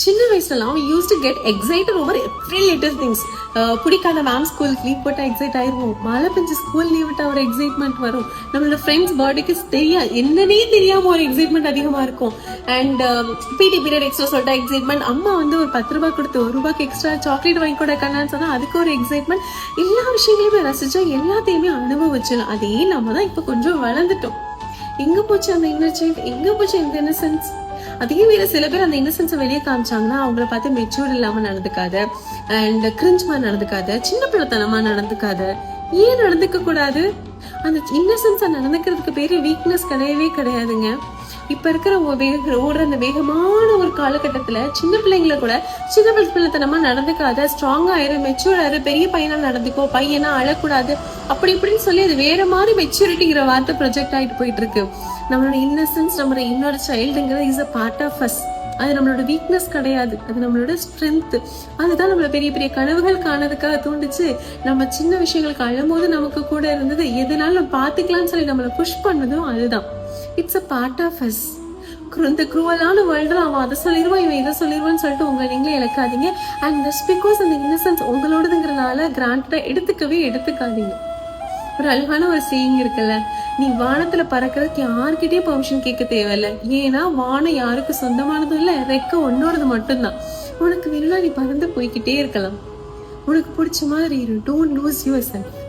சின்ன வயசுலாம் use to get excited over every little things. பிடிக்காத மேம் ஸ்கூலுக்கு லீவ் போட்டா எக்ஸைட் ஆயிருவோம். மழை பெஞ்சு ஸ்கூல் லீவ் விட்டா ஒரு எக்ஸைட்மெண்ட் வரும். நம்மளோட ஃப்ரெண்ட்ஸ் பர்த்டேக்கு என்னன்னே தெரியாம ஒரு எக்ஸைட்மெண்ட் அதிகமா இருக்கும். அண்ட் பிடி பீரியட் எக்ஸ்ட்ரா சொல்லிட்டா எக்ஸைட்மெண்ட். அம்மா வந்து ஒரு 10 ரூபாய் கொடுத்து 1 ரூபாய்க்கு எக்ஸ்ட்ரா சாக்லேட் வாங்கி கூட கண்ணான்னு சொன்னா அதுக்கு ஒரு எக்ஸைட்மெண்ட். எல்லா விஷயங்களையுமே ரசிச்சோம், எல்லாத்தையுமே அனுபவிச்சோம். அதே நம்ம தான் இப்ப கொஞ்சம் வளர்ந்துட்டோம். எங்க போச்சு அந்த இன்னர் சைல்ட், எங்க போச்சு இந்த இன்னசென்ஸ்? அதே வேற சில பேர் அந்த இன்னசென்ஸை வெளியே காமிச்சாங்கன்னா அவங்கள பார்த்து மெச்சூர் இல்லாம நடந்துக்காத, அண்ட் கிரிஞ்ச்மா நடந்துக்காத, சின்ன பிள்ளைத்தனமா நடந்துக்காத. ஏன் நடந்துக்க கூடாது? அந்த இன்னசென்ஸா நடந்துக்கிறதுக்கு பேரு வீக்னஸ் கிடையவே கிடையாதுங்க. இப்ப இருக்கிற ஓடுற அந்த வேகமான ஒரு காலகட்டத்துல சின்ன பிள்ளைங்களை கூட சின்ன பிள்ளைத்தனமா நடந்துக்காத, ஸ்ட்ராங்கா ஆயிரு, மெச்சூர் ஆயிரு, பெரிய பையனா நடந்துக்கோ, பையனா அழக்கூடாது, அப்படி இப்படின்னு சொல்லி அது வேற மாதிரி மெச்சூரிட்டிங்கிற வார்த்தை ப்ரொஜெக்ட் ஆயிட்டு போயிட்டு இருக்கு. நம்மளோட இன்னசென்ஸ், நம்மளோட இன்னொரு சைல்டுங்கிறது is a part of us. அது நம்மளோட வீக்னஸ் கிடையாது, அது நம்மளோட ஸ்ட்ரென்த். அதுதான் நம்மள பெரிய பெரிய கனவுகள் காணதுக்காக தூண்டுச்சு. நம்ம சின்ன விஷயங்களுக்கு அழும்போது நமக்கு கூட இருந்தது, எதனால நம்ம பாத்துக்கலாம்னு சொல்லி நம்மளை புஷ் பண்ணதும் அதுதான். It's a part of us. இந்த குரூவலான வேர்ல்டு அவன் அதை சொல்லிடுவான், இவன் இதை சொல்லிடுவான்னு சொல்லிட்டு உங்களை நீங்களே இழக்காதீங்க. அண்ட் ஜஸ்ட் பிகாஸ் அந்த இன்னசென்ஸ் உங்களோடதுங்கிறனால கிராண்டடா எடுத்துக்காதீங்க. ஒரு அழகான ஒரு சேயிங் இருக்குல்ல, நீ வானத்துல பறக்கிறதுக்கு யாருக்கிட்டே பெர்மிஷன் கேட்க தேவையில்ல. ஏன்னா வானம் யாருக்கு சொந்தமானதும் இல்ல, ரெக்க உன்னோடது மட்டும்தான். உனக்கு வேணும்னா நீ பறந்து போய்கிட்டே இருக்கலாம். உனக்கு பிடிச்ச மாதிரி இரு. Don't lose your self.